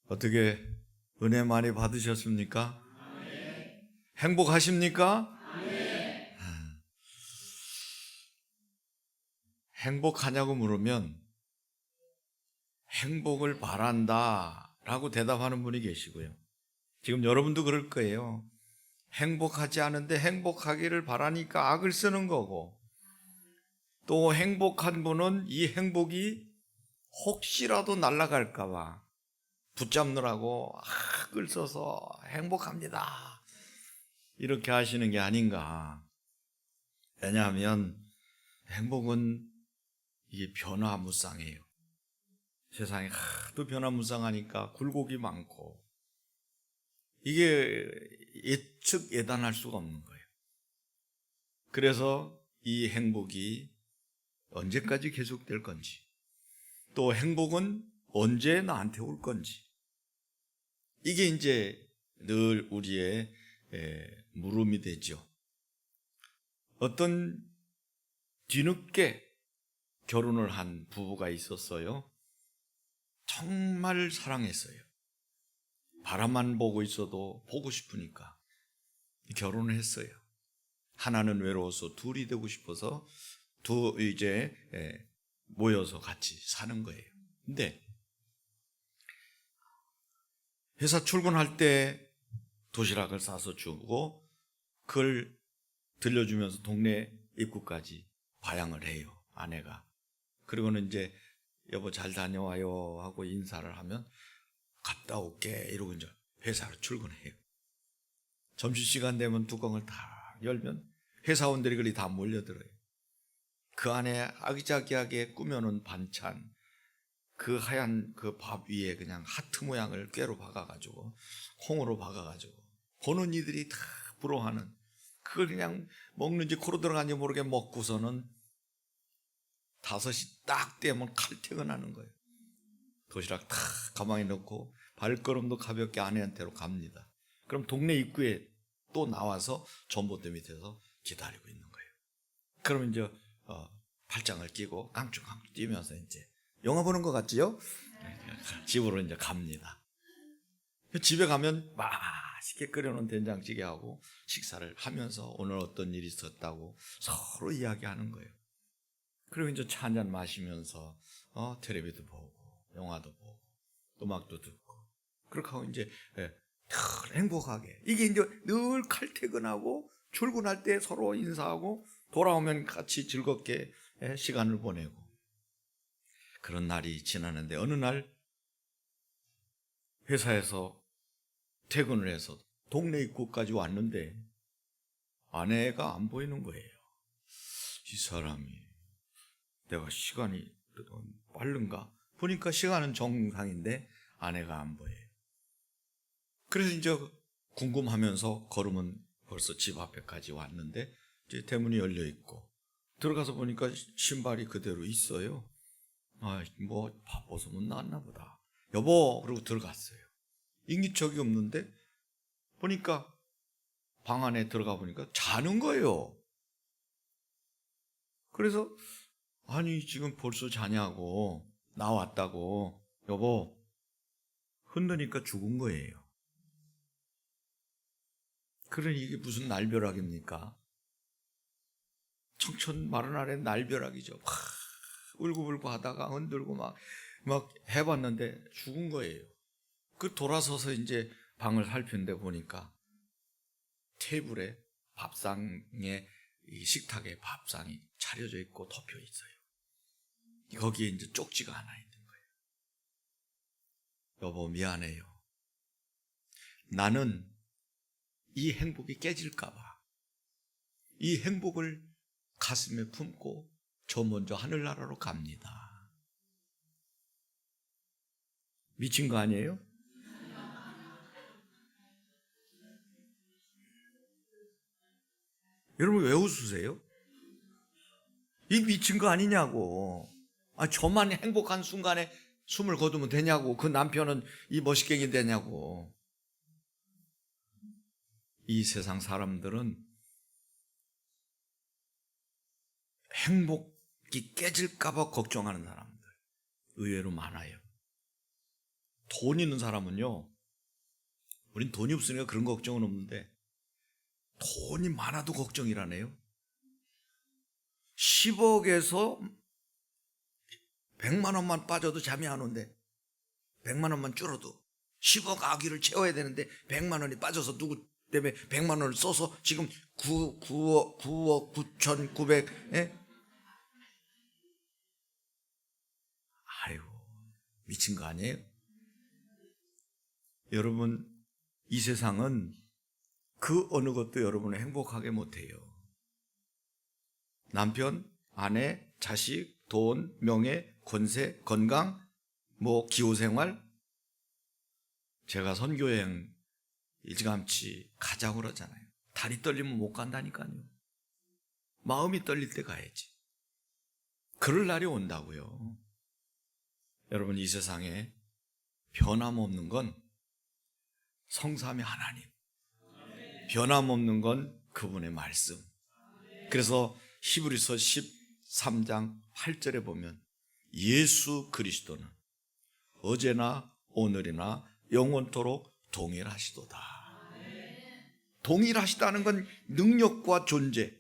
어떻게 은혜 많이 받으셨습니까? 행복하십니까? 행복하냐고 물으면 행복을 바란다 라고 대답하는 분이 계시고요. 지금 여러분도 그럴 거예요. 행복하지 않은데 행복하기를 바라니까 악을 쓰는 거고, 또 행복한 분은 이 행복이 혹시라도 날아갈까 봐 붙잡느라고 악을 써서 행복합니다 이렇게 하시는 게 아닌가. 왜냐하면 행복은 이게 변화무쌍해요. 세상이 하도 변화무쌍하니까 굴곡이 많고 이게 예측 예단할 수가 없는 거예요. 그래서 이 행복이 언제까지 계속될 건지, 또 행복은 언제 나한테 올 건지, 이게 이제 늘 우리의 물음이 되죠. 어떤 뒤늦게 결혼을 한 부부가 있었어요. 정말 사랑했어요. 바라만 보고 있어도 보고 싶으니까 결혼을 했어요. 하나는 외로워서 둘이 되고 싶어서 이제 모여서 같이 사는 거예요. 근데 회사 출근할 때 도시락을 싸서 주고 그걸 들려주면서 동네 입구까지 방향을 해요, 아내가. 그리고는 이제 여보 잘 다녀와요 하고 인사를 하면 갔다 올게 이러고 이제 회사로 출근해요. 점심시간 되면 뚜껑을 다 열면 회사원들이 그리 다 몰려들어요. 그 안에 아기자기하게 꾸며놓은 반찬, 그 하얀 그 밥 위에 그냥 하트 모양을 꾀로 박아가지고 콩으로 박아가지고 보는 이들이 다 부러워하는, 그걸 그냥 먹는지 코로 들어간지 모르게 먹고서는 5시 딱 되면 칼퇴근하는 거예요. 도시락 탁 가방에 넣고 발걸음도 가볍게 아내한테로 갑니다. 그럼 동네 입구에 또 나와서 전봇대 밑에서 기다리고 있는 거예요. 그럼 이제 팔짱을 끼고 깡충깡충 뛰면서 이제 영화 보는 것 같지요? 집으로 이제 갑니다. 집에 가면 맛있게 끓여놓은 된장찌개하고 식사를 하면서 오늘 어떤 일이 있었다고 서로 이야기하는 거예요. 그리고 이제 차 한잔 마시면서 텔레비도 보고 영화도 보고 음악도 듣고 그렇게 하고 이제 늘 행복하게, 이게 이제 늘 칼퇴근하고 출근할 때 서로 인사하고 돌아오면 같이 즐겁게 시간을 보내고 그런 날이 지나는데, 어느 날 회사에서 퇴근을 해서 동네 입구까지 왔는데 아내가 안 보이는 거예요. 이 사람이 내가 시간이 빠른가? 보니까 시간은 정상인데 아내가 안 보여요. 그래서 이제 궁금하면서 걸으면 벌써 집 앞에까지 왔는데 이제 대문이 열려 있고 들어가서 보니까 신발이 그대로 있어요. 뭐 바빠서 못 나왔나 보다. 여보, 그러고 들어갔어요. 인기척이 없는데 보니까 방 안에 들어가 보니까 자는 거예요. 그래서 아니 지금 벌써 자냐고, 나왔다고. 여보, 흔드니까 죽은 거예요. 그러니 이게 무슨 날벼락입니까? 청천 마른 아래 날벼락이죠. 울고불고 하다가 흔들고 막 해봤는데 죽은 거예요. 그 돌아서서 이제 방을 살폈는데 보니까 테이블에 밥상에, 이 식탁에 밥상이 차려져 있고 덮여 있어요. 거기에 이제 쪽지가 하나 있는 거예요. 여보, 미안해요. 나는 이 행복이 깨질까봐 이 행복을 가슴에 품고 저 먼저 하늘나라로 갑니다. 미친 거 아니에요? 여러분 왜 웃으세요? 이 미친 거 아니냐고. 저만 행복한 순간에 숨을 거두면 되냐고. 그 남편은 이 멋있게 되냐고. 이 세상 사람들은 행복이 깨질까 봐 걱정하는 사람들 의외로 많아요. 돈 있는 사람은요, 우린 돈이 없으니까 그런 걱정은 없는데 돈이 많아도 걱정이라네요. 10억에서 100만 원만 빠져도 잠이 안 온대. 100만 원만 줄어도 10억 아기를 채워야 되는데 100만 원이 빠져서 누구 때문에 100만 원을 써서 지금 9억 9,900. 아이고, 미친 거 아니에요? 여러분, 이 세상은 그 어느 것도 여러분을 행복하게 못해요. 남편, 아내, 자식, 돈, 명예, 권세, 건강, 기후생활. 제가 선교여행 일찌감치 가자고 그러잖아요. 다리 떨리면 못 간다니까요. 마음이 떨릴 때 가야지. 그럴 날이 온다고요. 여러분, 이 세상에 변함없는 건 성삼위 하나님, 변함없는 건 그분의 말씀. 그래서 히브리서 13장 8절에 보면 예수 그리스도는 어제나 오늘이나 영원토록 동일하시도다. 동일하시다는 건 능력과 존재,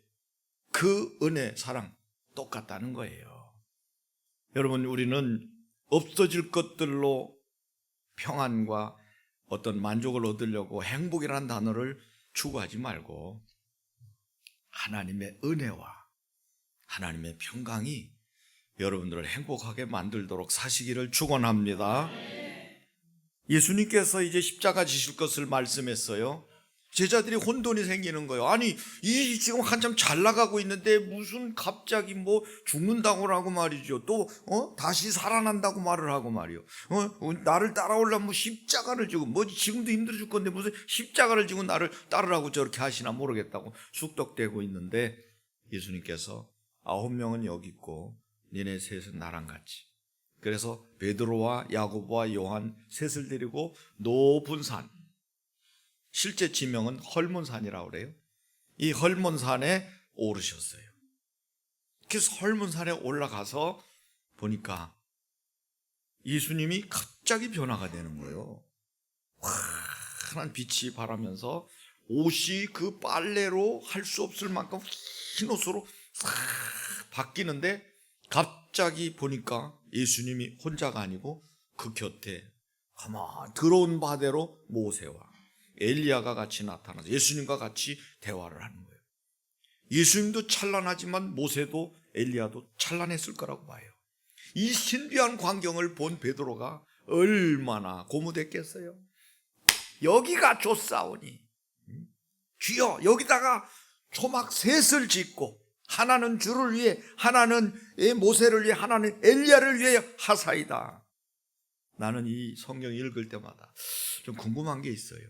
그 은혜, 사랑 똑같다는 거예요. 여러분, 우리는 없어질 것들로 평안과 어떤 만족을 얻으려고 행복이라는 단어를 추구하지 말고 하나님의 은혜와 하나님의 평강이 여러분들을 행복하게 만들도록 사시기를 축원합니다. 예수님께서 이제 십자가 지실 것을 말씀했어요. 제자들이 혼돈이 생기는 거예요. 아니, 이 지금 한참 잘 나가고 있는데 무슨 갑자기 죽는다고 하고 말이죠. 또 다시 살아난다고 말을 하고 말이요. 나를 따라오려면 십자가를 지고 지금도 힘들어 죽 건데 무슨 십자가를 지고 나를 따르라고 저렇게 하시나 모르겠다고 쑥덕대고 있는데 예수님께서 9명은 여기 있고 니네 셋은 나랑 같이. 그래서 베드로와 야고보와 요한 셋을 데리고 높은 산, 실제 지명은 헐몬산이라고 그래요. 이 헐몬산에 오르셨어요. 그래서 헐몬산에 올라가서 보니까 예수님이 갑자기 변화가 되는 거예요. 환한 빛이 바라면서 옷이 그 빨래로 할 수 없을 만큼 흰 옷으로 싹 바뀌는데 갑자기 보니까 예수님이 혼자가 아니고 그 곁에 가만 들어온 바대로 모세와 엘리야가 같이 나타나서 예수님과 같이 대화를 하는 거예요. 예수님도 찬란하지만 모세도 엘리야도 찬란했을 거라고 봐요. 이 신비한 광경을 본 베드로가 얼마나 고무됐겠어요. 여기가 좋사오니 주여, 여기다가 초막 셋을 짓고 하나는 주를 위해, 하나는 모세를 위해, 하나는 엘리야를 위해 하사이다. 나는 이 성경 읽을 때마다 좀 궁금한 게 있어요.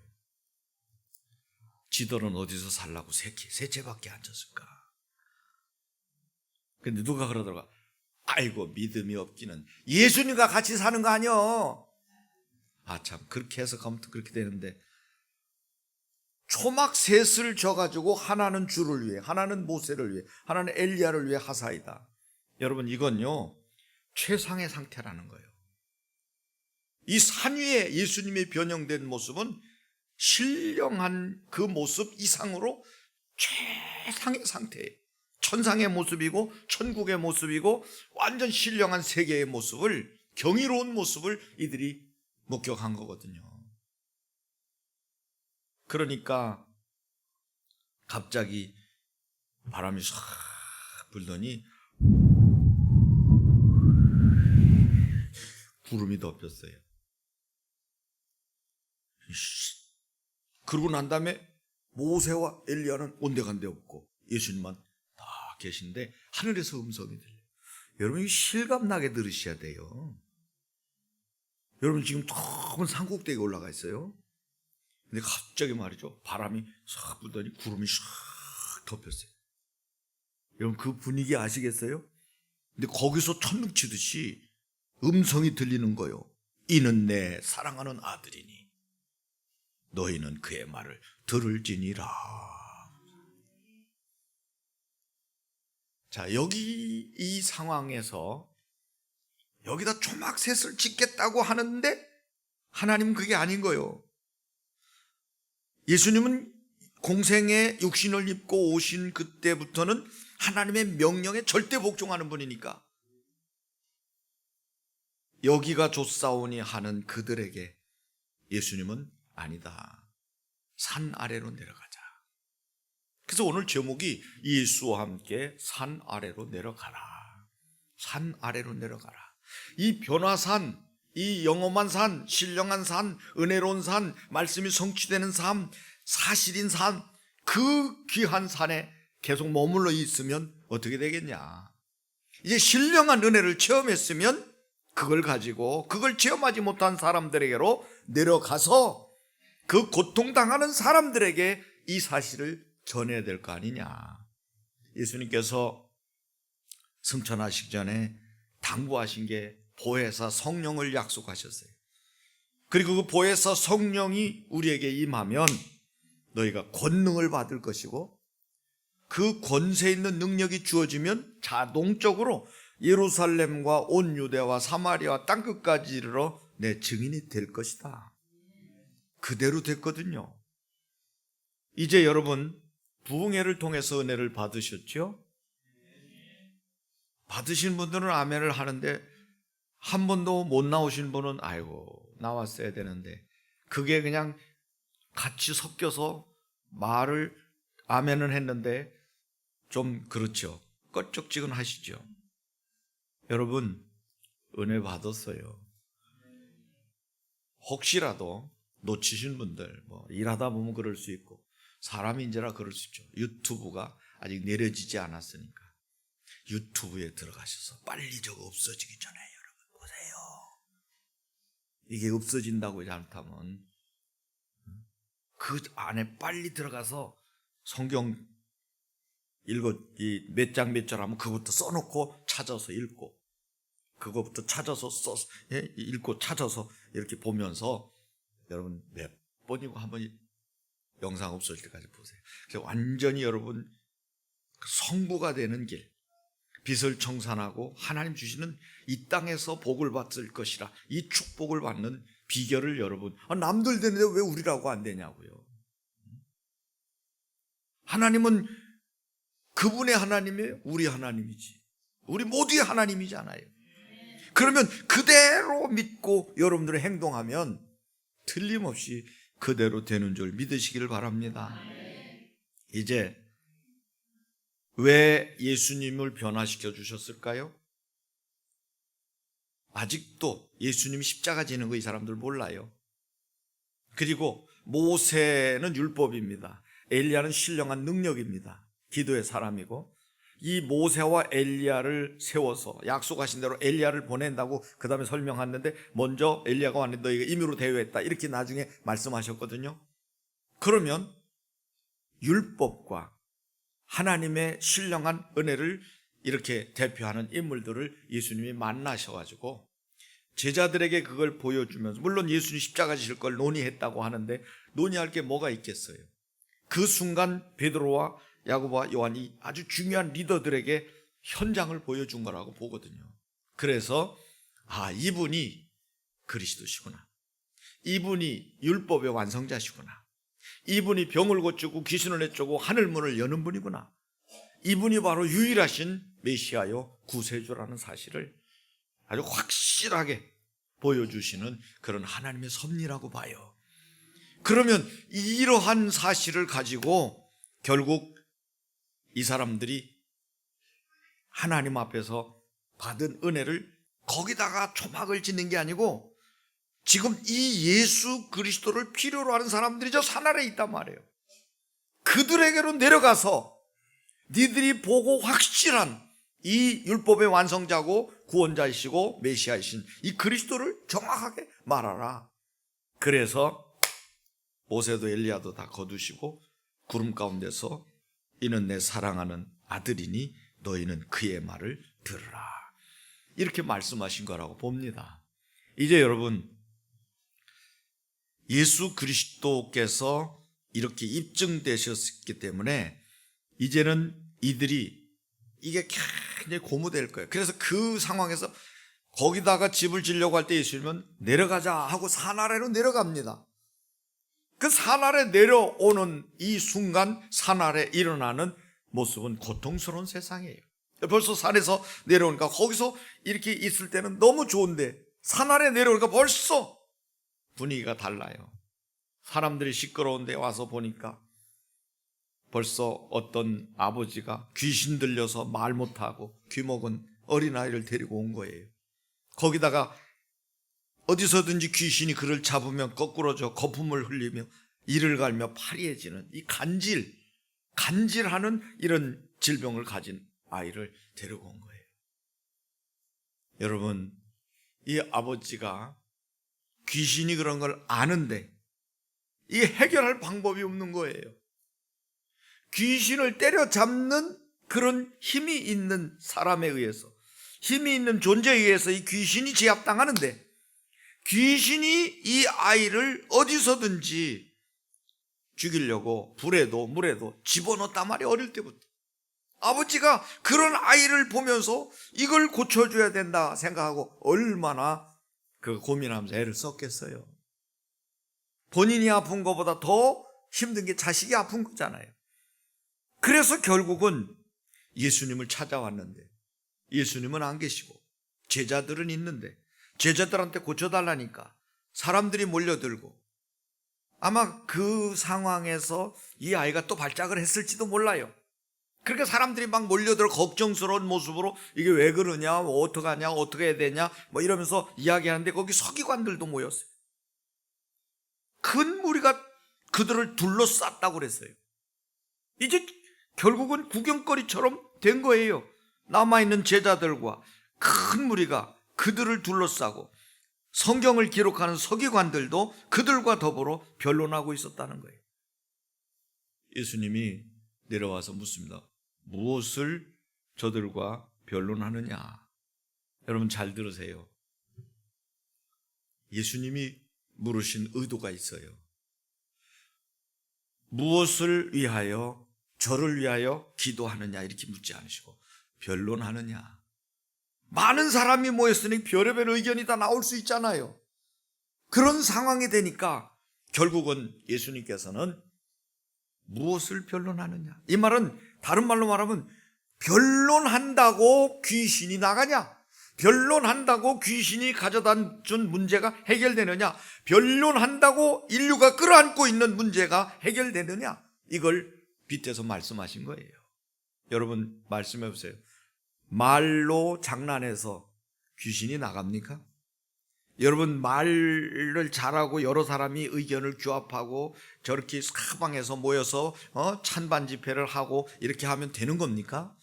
지들은 어디서 살라고 세 채밖에 안 졌을까? 근데 누가 그러더라고. 아이고, 믿음이 없기는 예수님과 같이 사는 거 아니여. 참, 그렇게 해석하면 그렇게 되는데, 초막 셋을 져가지고 하나는 주를 위해, 하나는 모세를 위해, 하나는 엘리야를 위해 하사이다. 여러분, 이건요 최상의 상태라는 거예요. 이 산 위에 예수님이 변형된 모습은 신령한 그 모습 이상으로 최상의 상태예요. 천상의 모습이고 천국의 모습이고 완전 신령한 세계의 모습을, 경이로운 모습을 이들이 목격한 거거든요. 그러니까 갑자기 바람이 싹 불더니 구름이 덮였어요. 그러고 난 다음에 모세와 엘리야는 온데간데 없고 예수님만 다 계신데 하늘에서 음성이 들려요. 여러분, 이 실감나게 들으셔야 돼요. 여러분, 지금 좁은 산꼭대기에 올라가 있어요. 근데 갑자기 말이죠, 바람이 싹 불더니 구름이 싹 덮였어요. 여러분, 그 분위기 아시겠어요? 근데 거기서 천둥 치듯이 음성이 들리는 거예요. 이는 내 사랑하는 아들이니 너희는 그의 말을 들을지니라. 자, 여기 이 상황에서 여기다 초막 셋을 짓겠다고 하는데 하나님은 그게 아닌 거예요. 예수님은 공생의 육신을 입고 오신 그때부터는 하나님의 명령에 절대 복종하는 분이니까 여기가 좋사오니 하는 그들에게 예수님은 아니다. 산 아래로 내려가자. 그래서 오늘 제목이 예수와 함께 산 아래로 내려가라. 산 아래로 내려가라. 이 변화산, 이 영험한 산, 신령한 산, 은혜로운 산, 말씀이 성취되는 삶, 사실인 산, 그 귀한 산에 계속 머물러 있으면 어떻게 되겠냐. 이제 신령한 은혜를 체험했으면 그걸 가지고 그걸 체험하지 못한 사람들에게로 내려가서 그 고통당하는 사람들에게 이 사실을 전해야 될 거 아니냐. 예수님께서 승천하시기 전에 당부하신 게 보혜사 성령을 약속하셨어요. 그리고 그 보혜사 성령이 우리에게 임하면 너희가 권능을 받을 것이고 그 권세 있는 능력이 주어지면 자동적으로 예루살렘과 온 유대와 사마리아 땅끝까지 이르러 내 증인이 될 것이다. 그대로 됐거든요. 이제 여러분 부흥회를 통해서 은혜를 받으셨죠? 받으신 분들은 아멘을 하는데 한 번도 못 나오신 분은 아이고 나왔어야 되는데 그게 그냥 같이 섞여서 말을 아멘은 했는데 좀 그렇죠. 껄쩍지근하시죠. 여러분 은혜 받았어요. 혹시라도 놓치신 분들 일하다 보면 그럴 수 있고 사람인지라 그럴 수 있죠. 유튜브가 아직 내려지지 않았으니까 유튜브에 들어가셔서 빨리 저거 없어지기 전에 여러분 보세요. 이게 없어진다고 잘못하면 그 안에 빨리 들어가서 성경 이 몇 장 몇 절 하면 그것부터 써놓고 찾아서 읽고 그것부터 찾아서 읽고 찾아서 이렇게 보면서 여러분 몇 번이고 한번 영상 없어질 때까지 보세요. 그래서 완전히 여러분 성부가 되는 길, 빚을 청산하고 하나님 주시는 이 땅에서 복을 받을 것이라 이 축복을 받는 비결을 여러분 남들 되는데 왜 우리라고 안 되냐고요. 하나님은 그분의 하나님이에요. 우리 하나님이지. 우리 모두의 하나님이잖아요. 그러면 그대로 믿고 여러분들이 행동하면 틀림없이 그대로 되는 줄 믿으시기를 바랍니다. 이제 왜 예수님을 변화시켜 주셨을까요? 아직도 예수님이 십자가 지는 거 이 사람들 몰라요. 그리고 모세는 율법입니다. 엘리야는 신령한 능력입니다. 기도의 사람이고 이 모세와 엘리야를 세워서 약속하신 대로 엘리야를 보낸다고 그 다음에 설명하는데 먼저 엘리야가 왔는데 너희가 임의로 대우했다 이렇게 나중에 말씀하셨거든요. 그러면 율법과 하나님의 신령한 은혜를 이렇게 대표하는 인물들을 예수님이 만나셔가지고 제자들에게 그걸 보여주면서 물론 예수님 십자가 지실 걸 논의했다고 하는데 논의할 게 뭐가 있겠어요. 그 순간 베드로와 야고보와 요한이 아주 중요한 리더들에게 현장을 보여준 거라고 보거든요. 그래서 이분이 그리스도시구나. 이분이 율법의 완성자시구나. 이분이 병을 고치고 귀신을 내쫓고 하늘문을 여는 분이구나. 이분이 바로 유일하신 메시아요 구세주라는 사실을 아주 확실하게 보여주시는 그런 하나님의 섭리라고 봐요. 그러면 이러한 사실을 가지고 결국 이 사람들이 하나님 앞에서 받은 은혜를 거기다가 조막을 짓는 게 아니고 지금 이 예수 그리스도를 필요로 하는 사람들이 저 산 아래에 있단 말이에요. 그들에게로 내려가서 니들이 보고 확실한 이 율법의 완성자고 구원자이시고 메시아이신 이 그리스도를 정확하게 말하라. 그래서 모세도 엘리야도 다 거두시고 구름 가운데서 이는 내 사랑하는 아들이니 너희는 그의 말을 들으라. 이렇게 말씀하신 거라고 봅니다. 이제 여러분 예수 그리스도께서 이렇게 입증되셨기 때문에 이제는 이들이 이게 굉장히 고무될 거예요. 그래서 그 상황에서 거기다가 집을 지려고 할 때 예수님은 내려가자 하고 산 아래로 내려갑니다. 그 산 아래 내려오는 이 순간 산 아래 일어나는 모습은 고통스러운 세상이에요. 벌써 산에서 내려오니까 거기서 이렇게 있을 때는 너무 좋은데 산 아래 내려오니까 벌써 분위기가 달라요. 사람들이 시끄러운데 와서 보니까 벌써 어떤 아버지가 귀신 들려서 말 못하고 귀먹은 어린아이를 데리고 온 거예요. 거기다가 어디서든지 귀신이 그를 잡으면 거꾸러져 거품을 흘리며 이를 갈며 파리해지는 이 간질하는 이런 질병을 가진 아이를 데리고 온 거예요. 여러분, 이 아버지가 귀신이 그런 걸 아는데 이 해결할 방법이 없는 거예요. 귀신을 때려잡는 그런 힘이 있는 사람에 의해서, 힘이 있는 존재에 의해서 이 귀신이 제압당하는데 귀신이 이 아이를 어디서든지 죽이려고 불에도 물에도 집어넣었단 말이에요. 어릴 때부터 아버지가 그런 아이를 보면서 이걸 고쳐줘야 된다 생각하고 얼마나 그 고민하면서 애를 썼겠어요. 본인이 아픈 것보다 더 힘든 게 자식이 아픈 거잖아요. 그래서 결국은 예수님을 찾아왔는데 예수님은 안 계시고 제자들은 있는데 제자들한테 고쳐달라니까 사람들이 몰려들고 아마 그 상황에서 이 아이가 또 발작을 했을지도 몰라요. 그러니까 사람들이 막 몰려들어 걱정스러운 모습으로 이게 왜 그러냐, 뭐 어떡하냐, 어떻게 해야 되냐 뭐 이러면서 이야기하는데 거기 서기관들도 모였어요. 큰 무리가 그들을 둘러쌌다고 그랬어요. 이제 결국은 구경거리처럼 된 거예요. 남아있는 제자들과 큰 무리가 그들을 둘러싸고 성경을 기록하는 서기관들도 그들과 더불어 변론하고 있었다는 거예요. 예수님이 내려와서 묻습니다. 무엇을 저들과 변론하느냐? 여러분 잘 들으세요. 예수님이 물으신 의도가 있어요. 무엇을 위하여 저를 위하여 기도하느냐 이렇게 묻지 않으시고 변론하느냐. 많은 사람이 모였으니 별의별 의견이 다 나올 수 있잖아요. 그런 상황이 되니까 결국은 예수님께서는 무엇을 변론하느냐. 이 말은 다른 말로 말하면 변론한다고 귀신이 나가냐? 변론한다고 귀신이 가져다 준 문제가 해결되느냐? 변론한다고 인류가 끌어안고 있는 문제가 해결되느냐? 이걸 빗대서 말씀하신 거예요. 여러분 말씀해 보세요. 말로 장난해서 귀신이 나갑니까? 여러분 말을 잘하고 여러 사람이 의견을 규합하고 저렇게 사방에서 모여서 찬반 집회를 하고 이렇게 하면 되는 겁니까?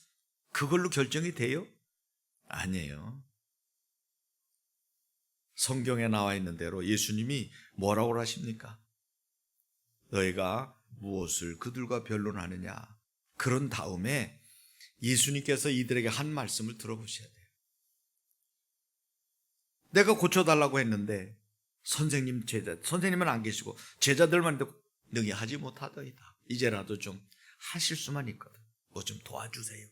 그걸로 결정이 돼요? 아니에요. 성경에 나와 있는 대로 예수님이 뭐라고 하십니까? 너희가 무엇을 그들과 변론하느냐. 그런 다음에 예수님께서 이들에게 한 말씀을 들어보셔야 돼요. 내가 고쳐달라고 했는데 선생님은 안 계시고 제자들만 능히 하지 못하더이다. 이제라도 좀 하실 수만 있거든. 뭐 좀 도와주세요.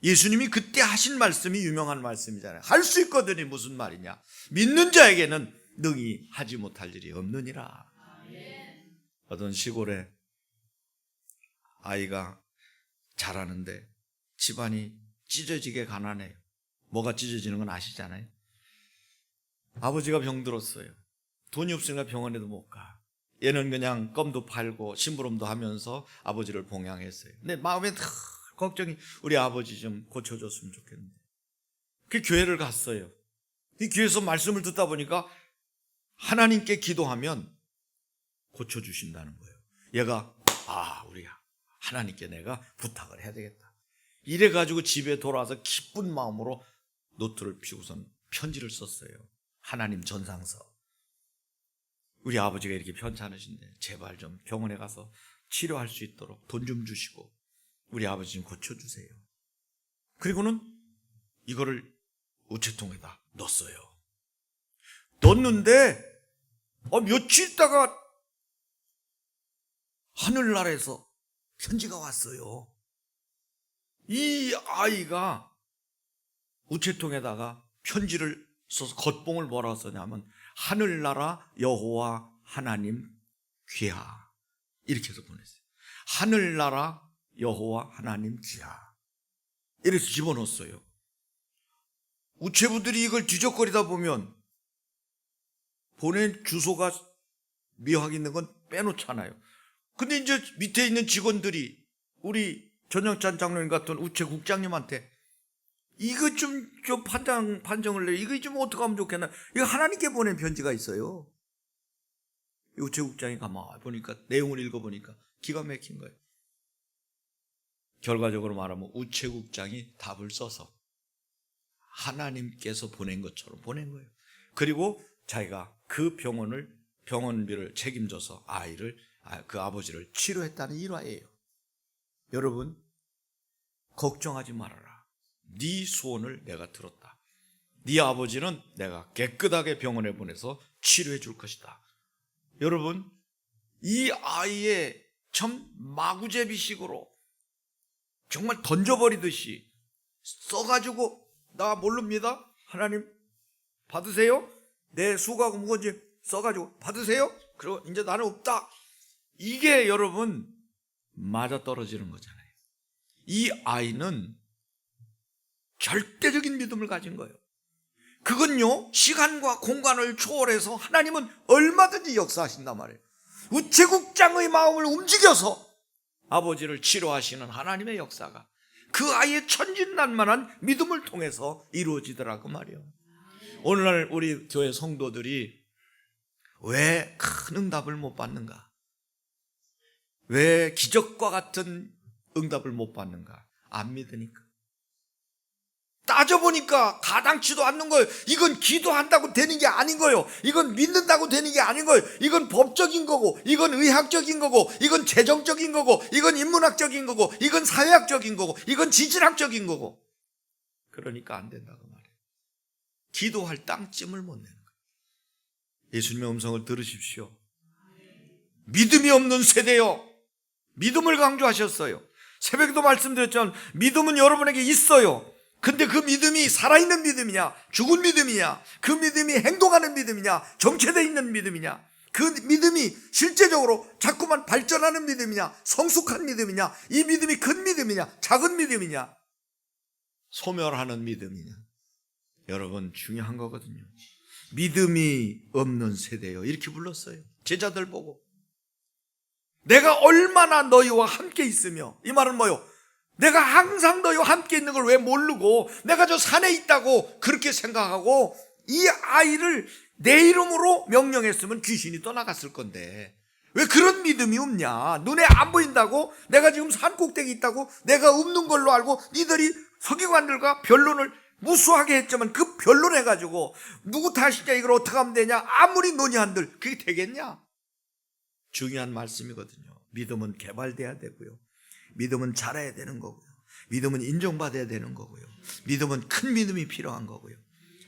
예수님이 그때 하신 말씀이 유명한 말씀이잖아요. 할 수 있거든이 무슨 말이냐. 믿는 자에게는 능히 하지 못할 일이 없느니라. 어떤 시골에 아이가 자라는데 집안이 찢어지게 가난해요. 뭐가 찢어지는 건 아시잖아요. 아버지가 병들었어요. 돈이 없으니까 병원에도 못 가. 얘는 그냥 껌도 팔고 심부름도 하면서 아버지를 봉양했어요. 근데 마음에 걱정이 우리 아버지 좀 고쳐줬으면 좋겠는데. 그 교회를 갔어요. 이 교회에서 말씀을 듣다 보니까 하나님께 기도하면 고쳐주신다는 거예요. 얘가 우리 하나님께 내가 부탁을 해야 되겠다. 이래가지고 집에 돌아와서 기쁜 마음으로 노트를 피고선 편지를 썼어요. 하나님 전상서. 우리 아버지가 이렇게 편찮으신데 제발 좀 병원에 가서 치료할 수 있도록 돈 좀 주시고 우리 아버지 좀 고쳐주세요. 그리고는 이거를 우체통에다 넣었어요. 넣었는데 며칠 있다가 하늘나라에서 편지가 왔어요. 이 아이가 우체통에다가 편지를 써서 겉봉을 뭐라고 썼냐면 하늘나라 여호와 하나님 귀하 이렇게 해서 보냈어요. 하늘나라 여호와 하나님 귀하 이래서 집어넣었어요. 우체부들이 이걸 뒤적거리다 보면 보낸 주소가 미확 있는 건 빼놓잖아요. 근데 이제 밑에 있는 직원들이 우리 전영찬 장로님 같은 우체국장님한테 이거 좀 판정을 내. 이거 좀 어떻게 하면 좋겠나. 이거 하나님께 보낸 편지가 있어요. 우체국장이 가만히 보니까 내용을 읽어보니까 기가 막힌 거예요. 결과적으로 말하면 우체국장이 답을 써서 하나님께서 보낸 것처럼 보낸 거예요. 그리고 자기가 그 병원비를 책임져서 그 아버지를 치료했다는 일화예요. 여러분, 걱정하지 말아라. 네 소원을 내가 들었다. 네 아버지는 내가 깨끗하게 병원에 보내서 치료해 줄 것이다. 여러분, 이 아이의 참 마구제비식으로 정말 던져버리듯이 써가지고 나 모릅니다. 하나님 받으세요. 내 수고하고 무거운지 써가지고 받으세요. 그리고 이제 나는 없다. 이게 여러분 맞아떨어지는 거잖아요. 이 아이는 절대적인 믿음을 가진 거예요. 그건요, 시간과 공간을 초월해서 하나님은 얼마든지 역사하신단 말이에요. 우체국장의 마음을 움직여서 아버지를 치료하시는 하나님의 역사가 그 아이의 천진난만한 믿음을 통해서 이루어지더라고 말이에요. 오늘날 우리 교회 성도들이 왜 큰 응답을 못 받는가? 왜 기적과 같은 응답을 못 받는가? 안 믿으니까. 따져보니까 가당치도 않는 거예요. 이건 기도한다고 되는 게 아닌 거예요. 이건 믿는다고 되는 게 아닌 거예요. 이건 법적인 거고, 이건 의학적인 거고, 이건 재정적인 거고, 이건 인문학적인 거고, 이건 사회학적인 거고, 이건 지질학적인 거고. 그러니까 안 된다고 말해요. 기도할 땅쯤을 못 내는 거예요. 예수님의 음성을 들으십시오. 믿음이 없는 세대요. 믿음을 강조하셨어요. 새벽에도 말씀드렸지만 믿음은 여러분에게 있어요. 근데 그 믿음이 살아있는 믿음이냐, 죽은 믿음이냐, 그 믿음이 행동하는 믿음이냐, 정체되어 있는 믿음이냐, 그 믿음이 실제적으로 자꾸만 발전하는 믿음이냐, 성숙한 믿음이냐, 이 믿음이 큰 믿음이냐, 작은 믿음이냐, 소멸하는 믿음이냐. 여러분, 중요한 거거든요. 믿음이 없는 세대요. 이렇게 불렀어요. 제자들 보고. 내가 얼마나 너희와 함께 있으며, 이 말은 뭐요? 내가 항상 너희와 함께 있는 걸 왜 모르고 내가 저 산에 있다고 그렇게 생각하고 이 아이를 내 이름으로 명령했으면 귀신이 떠나갔을 건데 왜 그런 믿음이 없냐? 눈에 안 보인다고 내가 지금 산 꼭대기 있다고 내가 없는 걸로 알고 니들이 서기관들과 변론을 무수하게 했지만 그 변론해가지고 누구 탓이냐 이걸 어떻게 하면 되냐 아무리 논의한들 그게 되겠냐? 중요한 말씀이거든요. 믿음은 개발돼야 되고요. 믿음은 자라야 되는 거고요. 믿음은 인정받아야 되는 거고요. 믿음은 큰 믿음이 필요한 거고요.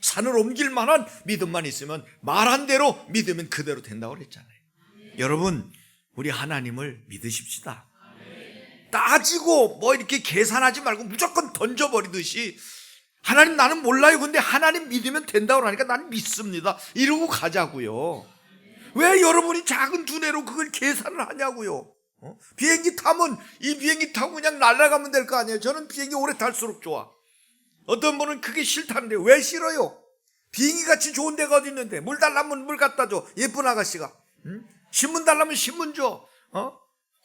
산을 옮길 만한 믿음만 있으면 말한 대로 믿으면 그대로 된다고 그랬잖아요. 여러분, 우리 하나님을 믿으십시다. 따지고 뭐 이렇게 계산하지 말고 무조건 던져버리듯이 하나님 나는 몰라요. 근데 하나님 믿으면 된다고 하니까 나는 믿습니다. 이러고 가자고요. 왜 여러분이 작은 두뇌로 그걸 계산을 하냐고요. 비행기 타면 이 비행기 타고 그냥 날아가면 될 거 아니에요. 저는 비행기 오래 탈수록 좋아. 어떤 분은 그게 싫다는데 왜 싫어요? 비행기 같이 좋은 데가 어디 있는데 물 달라면 물 갖다 줘. 예쁜 아가씨가. 신문 달라면 신문 줘.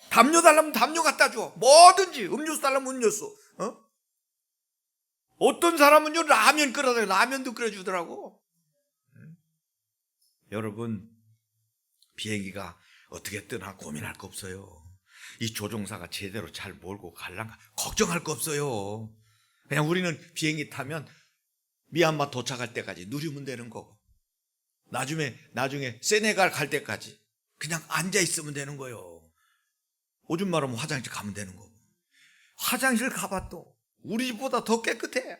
담요 달라면 담요 갖다 줘. 뭐든지 음료수 달라면 음료수. 어떤 사람은요 라면 끓여서 라면도 끓여주더라고. 여러분, 비행기가 어떻게 뜨나 고민할 거 없어요. 이 조종사가 제대로 잘 몰고 갈란가 걱정할 거 없어요. 그냥 우리는 비행기 타면 미얀마 도착할 때까지 누리면 되는 거고 나중에 세네갈 갈 때까지 그냥 앉아 있으면 되는 거예요. 오줌 마르면 화장실 가면 되는 거고. 화장실 가봐도 우리 집보다 더 깨끗해.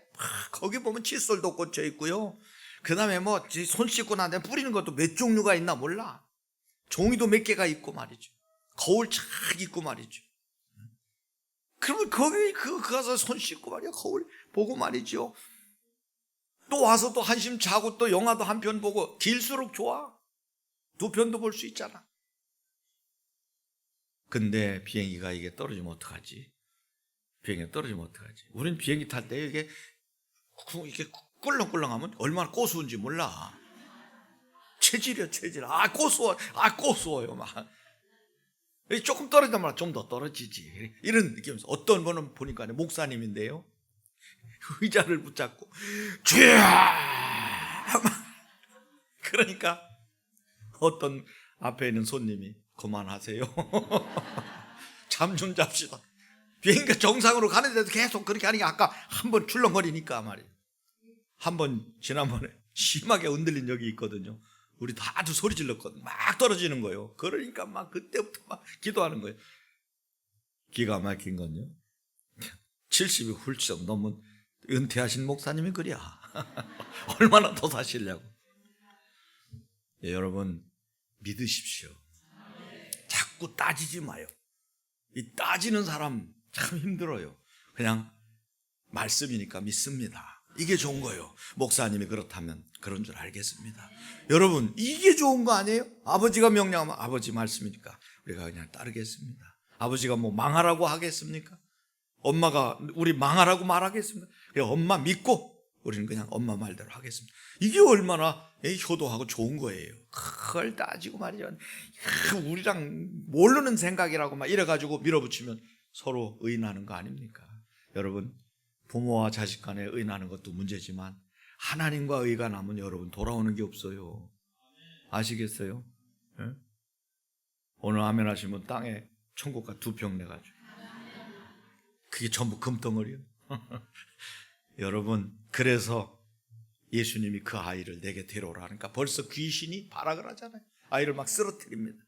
거기 보면 칫솔도 꽂혀 있고요. 그 다음에 뭐 손 씻고 난 다음에 뿌리는 것도 몇 종류가 있나 몰라. 종이도 몇 개가 있고 말이죠. 거울 착 있고 말이죠. 그러면 거기 가서 손 씻고 말이야. 거울 보고 말이죠. 또 와서 또 한심 자고 또 영화도 한 편 보고 길수록 좋아. 두 편도 볼 수 있잖아. 근데 비행기가 이게 떨어지면 어떡하지? 비행기가 떨어지면 어떡하지? 우린 비행기 탈 때 이게 꿀렁꿀렁하면 얼마나 고소한지 몰라. 체질이야, 체질. 고소워요, 막. 조금 떨어지다 말아, 좀 더 떨어지지. 이런 느낌이면서 어떤 분은 보니까 목사님인데요. 의자를 붙잡고, 쥐야! 그러니까 어떤 앞에 있는 손님이 그만하세요. 잠 좀 잡시다. 비행기가 정상으로 가는데도 계속 그렇게 하니까 아까 한 번 출렁거리니까 말이에요. 한 번 지난번에 심하게 흔들린 적이 있거든요. 우리 다들 소리 질렀거든요. 막 떨어지는 거예요. 그러니까 막 그때부터 막 기도하는 거예요. 기가 막힌 건요, 70이 훌쩍 넘은 은퇴하신 목사님이 그래야 얼마나 더 사시려고. 예, 여러분 믿으십시오. 자꾸 따지지 마요. 이 따지는 사람 참 힘들어요. 그냥 말씀이니까 믿습니다. 이게 좋은 거예요. 목사님이 그렇다면 그런 줄 알겠습니다. 여러분, 이게 좋은 거 아니에요? 아버지가 명령하면 아버지 말씀이니까 우리가 그냥 따르겠습니다. 아버지가 뭐 망하라고 하겠습니까? 엄마가 우리 망하라고 말하겠습니까? 그냥 엄마 믿고 우리는 그냥 엄마 말대로 하겠습니다. 이게 얼마나 효도하고 좋은 거예요. 그걸 따지고 말이죠, 우리랑 모르는 생각이라고 막 이래가지고 밀어붙이면 서로 의인하는 거 아닙니까? 여러분, 부모와 자식 간에 의인하는 것도 문제지만 하나님과 의가 남은 여러분 돌아오는 게 없어요. 아시겠어요? 네? 오늘 아멘 하시면 땅에 천국가 2평 내가지고 그게 전부 금덩어리요. 여러분, 그래서 예수님이 그 아이를 내게 데려오라 하니까 벌써 귀신이 발악을 하잖아요. 아이를 막 쓰러뜨립니다.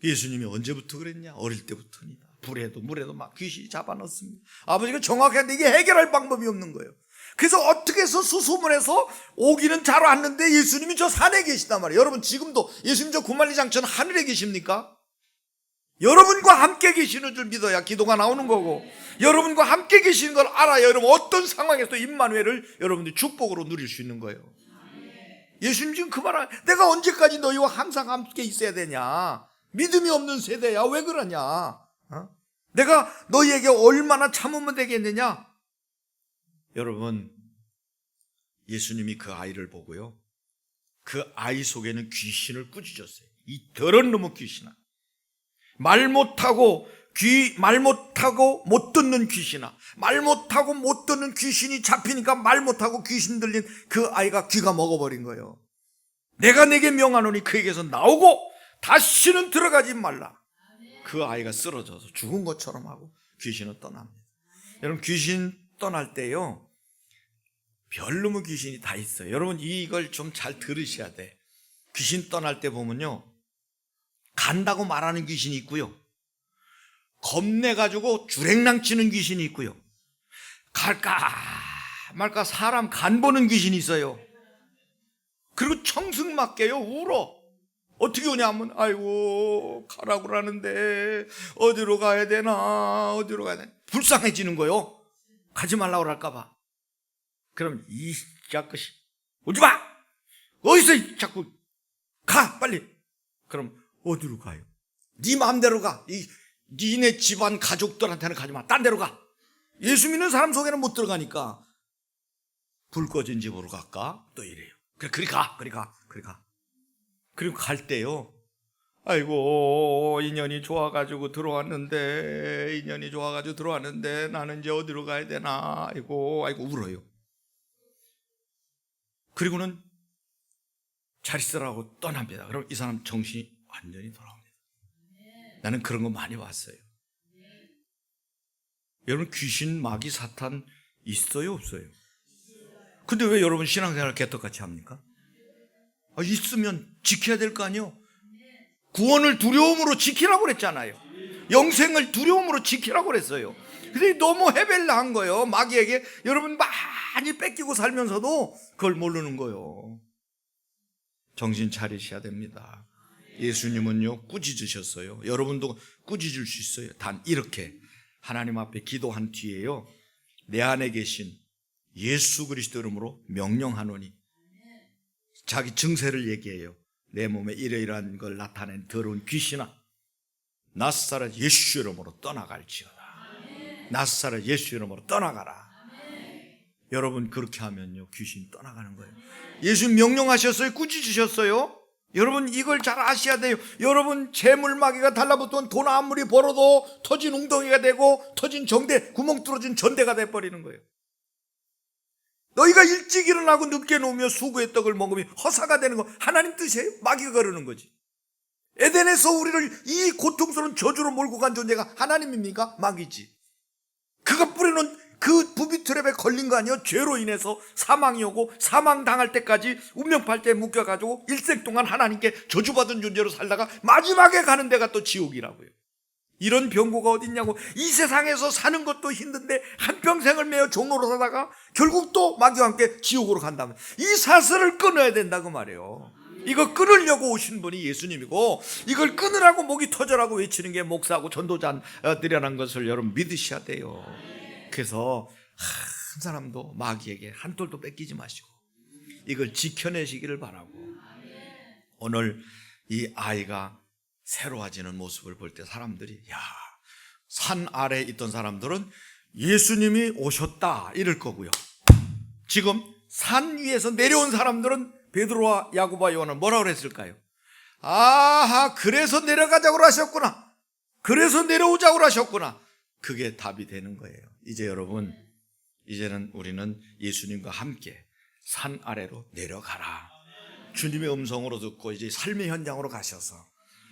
예수님이 언제부터 그랬냐? 어릴 때부터입니다. 불에도 물에도 막 귀신이 잡아넣습니다. 아버지가 정확한데 이게 해결할 방법이 없는 거예요. 그래서 어떻게 해서 수소문해서 오기는 잘 왔는데 예수님이 저 산에 계시단 말이에요. 여러분, 지금도 예수님 저 구만리장천 하늘에 계십니까? 여러분과 함께 계시는 줄 믿어야 기도가 나오는 거고, 여러분과 함께 계시는 걸 알아야 여러분 어떤 상황에서 임마누엘을 여러분들이 축복으로 누릴 수 있는 거예요. 예수님 지금 그 말, 내가 언제까지 너희와 항상 함께 있어야 되냐? 믿음이 없는 세대야. 왜 그러냐? 내가 너희에게 얼마나 참으면 되겠느냐? 여러분, 예수님이 그 아이를 보고요, 그 아이 속에는 귀신을 꾸짖었어요. 이 더러운 놈의 귀신아, 말 못하고 못 듣는 귀신아, 말 못하고 못 듣는 귀신이 잡히니까 말 못하고 귀신 들린 그 아이가 귀가 먹어버린 거예요. 내가 내게 명하노니 그에게서 나오고 다시는 들어가지 말라. 그 아이가 쓰러져서 죽은 것처럼 하고 귀신은 떠납니다. 여러분, 귀신 떠날 때요, 별놈의 귀신이 다 있어요. 여러분, 이걸 좀 잘 들으셔야 돼. 귀신 떠날 때 보면요, 간다고 말하는 귀신이 있고요, 겁내가지고 주랭랑 치는 귀신이 있고요, 갈까 말까 사람 간 보는 귀신이 있어요. 그리고 청승맞게요 울어. 어떻게 오냐면, 아이고 가라고 그러는데 어디로 가야 되나 불쌍해지는 거요. 가지 말라고 할까봐. 그럼 이 자꾸 오지마, 어디서 자꾸 가 빨리. 그럼 어디로 가요? 네 마음대로 가. 니네 집안 가족들한테는 가지마, 딴 데로 가. 예수 믿는 사람 속에는 못 들어가니까 불 꺼진 집으로 갈까? 또 이래요. 그리 가. 그리고 갈 때요, 아이고 인연이 좋아가지고 들어왔는데 나는 이제 어디로 가야 되나, 아이고 울어요. 그리고는 잘 있으라고 떠납니다. 그럼 이 사람 정신이 완전히 돌아옵니다. 나는 그런 거 많이 봤어요. 여러분, 귀신, 마귀, 사탄 있어요, 없어요? 근데 왜 여러분 신앙생활을 개떡같이 합니까? 있으면 지켜야 될 거 아니에요? 구원을 두려움으로 지키라고 그랬잖아요. 영생을 두려움으로 지키라고 그랬어요. 근데 너무 헤벨라한 거예요. 마귀에게 여러분 많이 뺏기고 살면서도 그걸 모르는 거예요. 정신 차리셔야 됩니다. 예수님은요 꾸짖으셨어요. 여러분도 꾸짖을 수 있어요. 단 이렇게 하나님 앞에 기도한 뒤에요, 내 안에 계신 예수 그리스도 이름으로 명령하노니. 자기 증세를 얘기해요. 내 몸에 이러이러한 걸 나타낸 더러운 귀신아, 나사렛 예수 이름으로 떠나갈지어다. 나사렛 예수 이름으로 떠나가라. 여러분 그렇게 하면요 귀신이 떠나가는 거예요. 예수 명령하셨어요? 꾸짖으셨어요? 여러분 이걸 잘 아셔야 돼요. 여러분 재물마귀가 달라붙으면 돈 아무리 벌어도 터진 웅덩이가 되고 터진 정대, 구멍 뚫어진 전대가 돼버리는 거예요. 너희가 일찍 일어나고 늦게 놓으며 수고의 떡을 먹으면 허사가 되는 거 하나님 뜻이에요? 마귀가 그러는 거지. 에덴에서 우리를 이 고통스러운 저주로 몰고 간 존재가 하나님입니까? 마귀지. 그가 뿌리는 그 부비트랩에 걸린 거 아니에요? 죄로 인해서 사망이 오고 사망 당할 때까지 운명팔대에 묶여가지고 일생 동안 하나님께 저주받은 존재로 살다가 마지막에 가는 데가 또 지옥이라고요. 이런 병고가 어딨냐고. 이 세상에서 사는 것도 힘든데 한평생을 매여 종로로 사다가 결국 또 마귀와 함께 지옥으로 간다면 이 사슬을 끊어야 된다고 말이에요. 이거 끊으려고 오신 분이 예수님이고, 이걸 끊으라고 목이 터져라고 외치는 게 목사하고 전도자들이라는 것을 여러분 믿으셔야 돼요. 그래서 한 사람도 마귀에게 한 톨도 뺏기지 마시고 이걸 지켜내시기를 바라고, 오늘 이 아이가 새로워지는 모습을 볼 때 사람들이, 야, 산 아래에 있던 사람들은 예수님이 오셨다 이럴 거고요, 지금 산 위에서 내려온 사람들은 베드로와 야고보와 요한은 뭐라고 그랬을까요? 아하, 그래서 내려가자고 하셨구나, 그래서 내려오자고 하셨구나. 그게 답이 되는 거예요. 이제 여러분, 이제는 우리는 예수님과 함께 산 아래로 내려가라. 주님의 음성으로 듣고 이제 삶의 현장으로 가셔서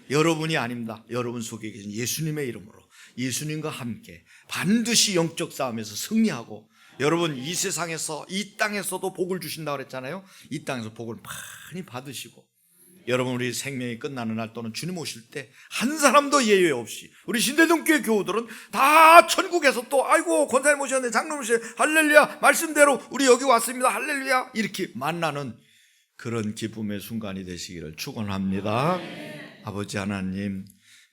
여러분이 아닙니다. 여러분 속에 계신 예수님의 이름으로 예수님과 함께 반드시 영적 싸움에서 승리하고, 여러분 이 세상에서 이 땅에서도 복을 주신다고 그랬잖아요. 이 땅에서 복을 많이 받으시고, 여러분 우리 생명이 끝나는 날 또는 주님 오실 때 한 사람도 예외 없이 우리 신대동교회 교우들은 다 천국에서 또 아이고 권사님 오셨네, 장로님 오셨네, 할렐루야, 말씀대로 우리 여기 왔습니다, 할렐루야, 이렇게 만나는 그런 기쁨의 순간이 되시기를 축원합니다. 아버지 하나님,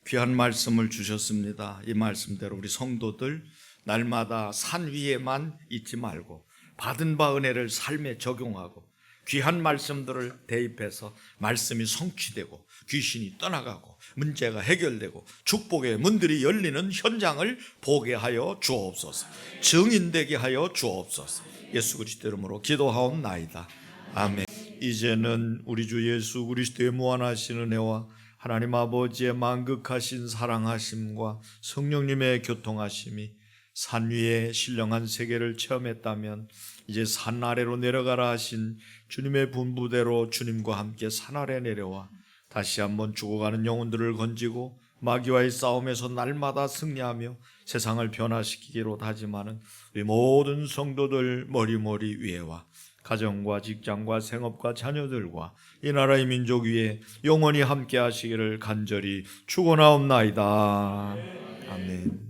귀한 말씀을 주셨습니다. 이 말씀대로 우리 성도들 날마다 산 위에만 있지 말고 받은 바 은혜를 삶에 적용하고 귀한 말씀들을 대입해서 말씀이 성취되고 귀신이 떠나가고 문제가 해결되고 축복의 문들이 열리는 현장을 보게 하여 주옵소서. 증인되게 하여 주옵소서. 예수 그리스도 이름으로 기도하옵나이다. 아멘. 이제는 우리 주 예수 그리스도의 무한하신 은혜와 하나님 아버지의 만극하신 사랑하심과 성령님의 교통하심이 산 위에 신령한 세계를 체험했다면 이제 산 아래로 내려가라 하신 주님의 분부대로 주님과 함께 산 아래 내려와 다시 한번 죽어가는 영혼들을 건지고 마귀와의 싸움에서 날마다 승리하며 세상을 변화시키기로 다짐하는 우리 모든 성도들 머리머리 위에와 가정과 직장과 생업과 자녀들과 이 나라의 민족 위에 영원히 함께 하시기를 간절히 축원하옵나이다. 아멘.